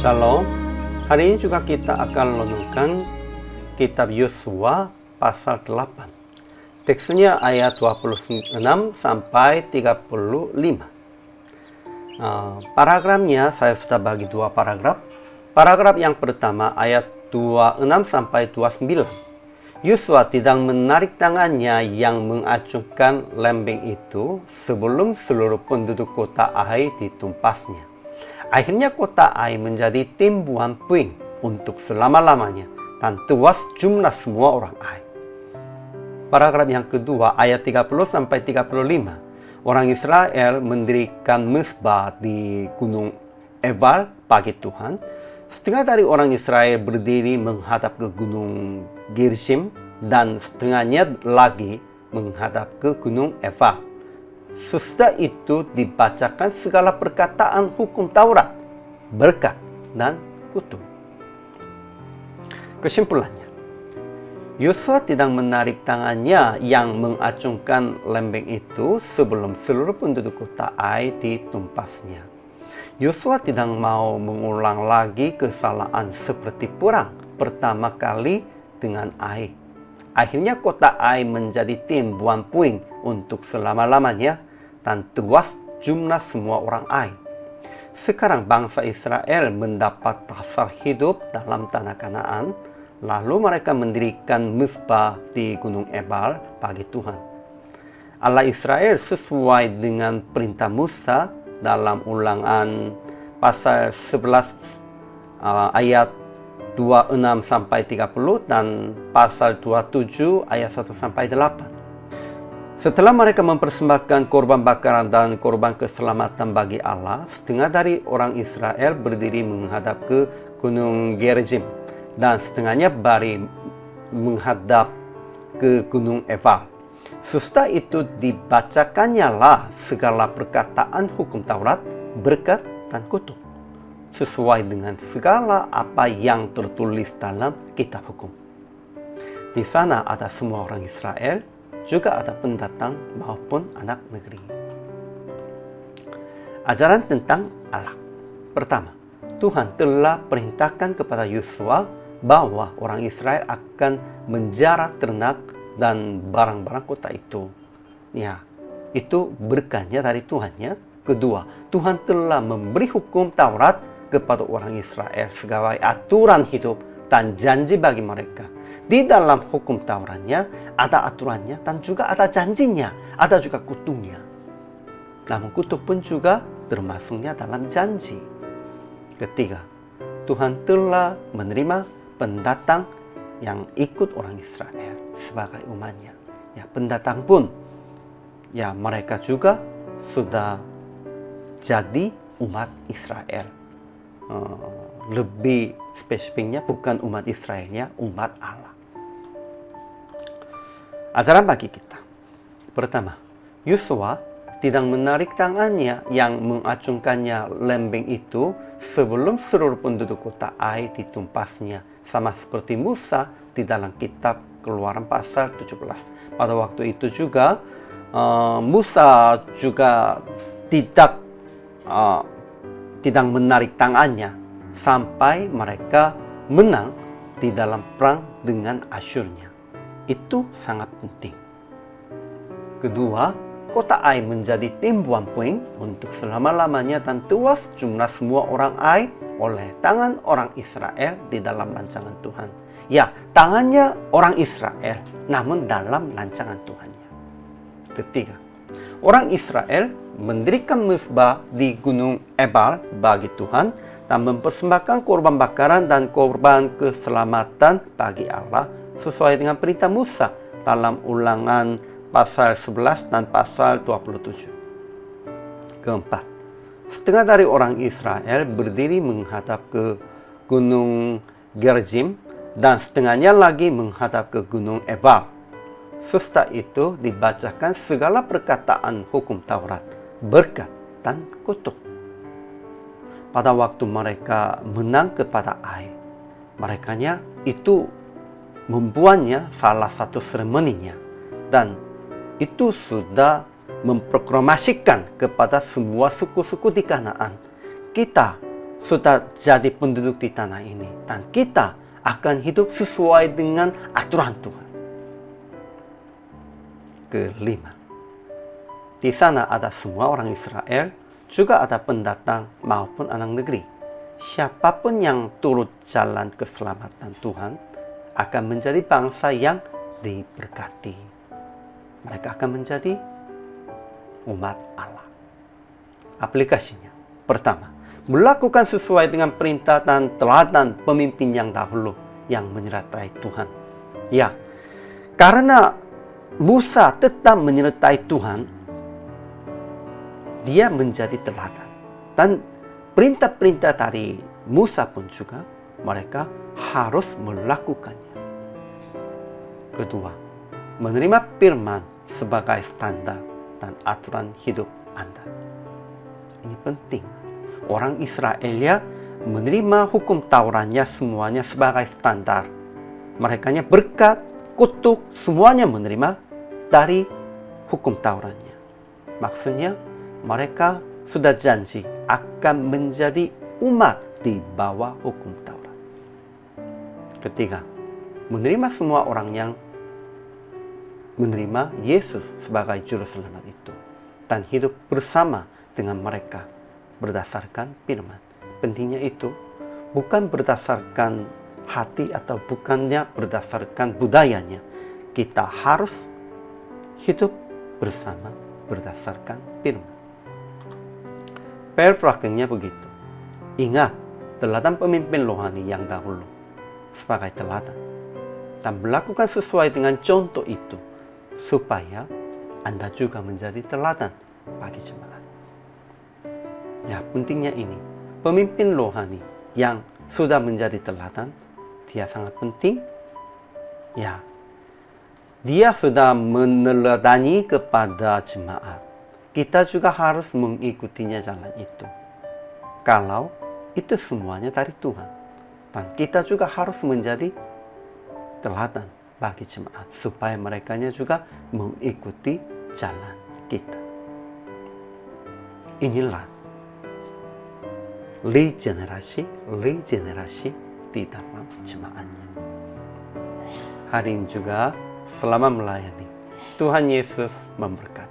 Shalom, hari ini juga kita akan renungkan kitab Yosua pasal 8. Teksnya ayat 26 sampai 35. Paragrafnya saya sudah bagi dua paragraf. Paragraf yang pertama ayat 26 sampai 29. Yosua tidak menarik tangannya yang mengacungkan lembing itu sebelum seluruh penduduk kota Ai ditumpasnya. Akhirnya kota Ai menjadi timbuhan puing untuk selama-lamanya dan tewas jumlah semua orang Ai. Paragraf yang kedua ayat 30 sampai 35. Orang Israel mendirikan mezbah di Gunung Ebal bagi Tuhan. Setengah dari orang Israel berdiri menghadap ke Gunung Gerizim dan setengahnya lagi menghadap ke Gunung Ebal. Sesudah itu dibacakan segala perkataan hukum Taurat, berkat dan kutuk. Kesimpulannya, Yosua tidak menarik tangannya yang mengacungkan lembing itu sebelum seluruh penduduk kota Ai ditumpasnya. Yosua tidak mau mengulang lagi kesalahan seperti perang pertama kali dengan Ai. Akhirnya kota Ai menjadi timbuhan puing untuk selama-lamanya dan tewas jumlah semua orang Ai. Sekarang bangsa Israel mendapat dasar hidup dalam tanah Kanaan, lalu mereka mendirikan mezbah di Gunung Ebal bagi Tuhan. Allah Israel sesuai dengan perintah Musa dalam Ulangan pasal 11 ayat 26 sampai 30 dan pasal 27 ayat 1 sampai 8. Setelah mereka mempersembahkan korban bakaran dan korban keselamatan bagi Allah, setengah dari orang Israel berdiri menghadap ke Gunung Gerizim dan setengahnya bari menghadap ke Gunung Ebal. Sesudah itu dibacakannya lah segala perkataan hukum Taurat, berkat dan kutuk, sesuai dengan segala apa yang tertulis dalam kitab hukum. Di sana ada semua orang Israel, juga ada pendatang maupun anak negeri. Ajaran tentang Allah. Pertama, Tuhan telah perintahkan kepada Yosua bahwa orang Israel akan menjara ternak dan barang-barang kota itu. Ya, itu berkahnya dari Tuhan ya. Kedua, Tuhan telah memberi hukum Taurat kepada orang Israel sebagai aturan hidup dan janji bagi mereka. Di dalam hukum Tauratnya ada aturannya dan juga ada janjinya, ada juga kutuknya. Namun kutuk pun juga termasuknya dalam janji. Ketiga, Tuhan telah menerima pendatang yang ikut orang Israel sebagai umatnya. Ya, pendatang pun ya mereka juga sudah jadi umat Israel. Lebih spesifiknya bukan umat Israelnya, umat Allah. Ajaran bagi kita. Pertama, Yosua tidak menarik tangannya yang mengacungkannya lembing itu sebelum seluruh penduduk kota Ai ditumpasnya, sama seperti Musa di dalam kitab Keluaran pasal 17. Pada waktu itu juga Musa juga tidak menarik tangannya sampai mereka menang di dalam perang dengan Asyurnya. Itu sangat penting. Kedua, kota Ai menjadi timbuhan puing untuk selama-lamanya dan tewas jumlah semua orang Ai oleh tangan orang Israel di dalam rancangan Tuhan. Ya, tangannya orang Israel, namun dalam rancangan Tuhannya. Ketiga, orang Israel mendirikan mezbah di Gunung Ebal bagi Tuhan dan mempersembahkan korban bakaran dan korban keselamatan bagi Allah sesuai dengan perintah Musa dalam Ulangan pasal 11 dan pasal 27. Keempat, setengah dari orang Israel berdiri menghadap ke Gunung Gerizim dan setengahnya lagi menghadap ke Gunung Ebal. Sesudah itu dibacakan segala perkataan hukum Taurat, berkat dan kutuk. Pada waktu mereka menang kepada Ai, merekanya itu membuatnya salah satu seremoninya, dan itu sudah memproklamasikan kepada semua suku-suku di Kanaan, kita sudah jadi penduduk di tanah ini. Dan kita akan hidup sesuai dengan aturan Tuhan. Kelima, di sana ada semua orang Israel, juga ada pendatang maupun anak negeri. Siapapun yang turut jalan keselamatan Tuhan akan menjadi bangsa yang diberkati. Mereka akan menjadi umat Allah. Aplikasinya, pertama, melakukan sesuai dengan perintah dan teladan pemimpin yang dahulu yang menyertai Tuhan. Ya, karena Musa tetap menyertai Tuhan, dia menjadi teladan. Dan perintah-perintah dari Musa pun juga mereka harus melakukannya. Kedua, menerima firman sebagai standar dan aturan hidup Anda. Ini penting. Orang Israel menerima hukum Tauratnya semuanya sebagai standar. Mereka berkat, kutuk, semuanya menerima dari hukum Tauratnya. Maksudnya, mereka sudah janji akan menjadi umat di bawah hukum Taurat. Ketiga, menerima semua orang yang menerima Yesus sebagai juru selamat itu dan hidup bersama dengan mereka berdasarkan firman. Pentingnya itu bukan berdasarkan hati atau bukannya berdasarkan budayanya. Kita harus hidup bersama berdasarkan firman. Praktiknya begitu. Ingat teladan pemimpin rohani yang dahulu sebagai teladan dan melakukan sesuai dengan contoh itu supaya Anda juga menjadi teladan bagi jemaat. Ya, pentingnya ini. Pemimpin rohani yang sudah menjadi teladan, dia sangat penting. Ya, dia sudah meneladani kepada jemaat. Kita juga harus mengikutinya jalan itu. Kalau itu semuanya dari Tuhan. Dan kita juga harus menjadi teladan bagi jemaat supaya mereka juga mengikuti jalan kita. Inilah regenerasi di dalam jemaatnya. Hari ini juga selama melayani, Tuhan Yesus memberkati.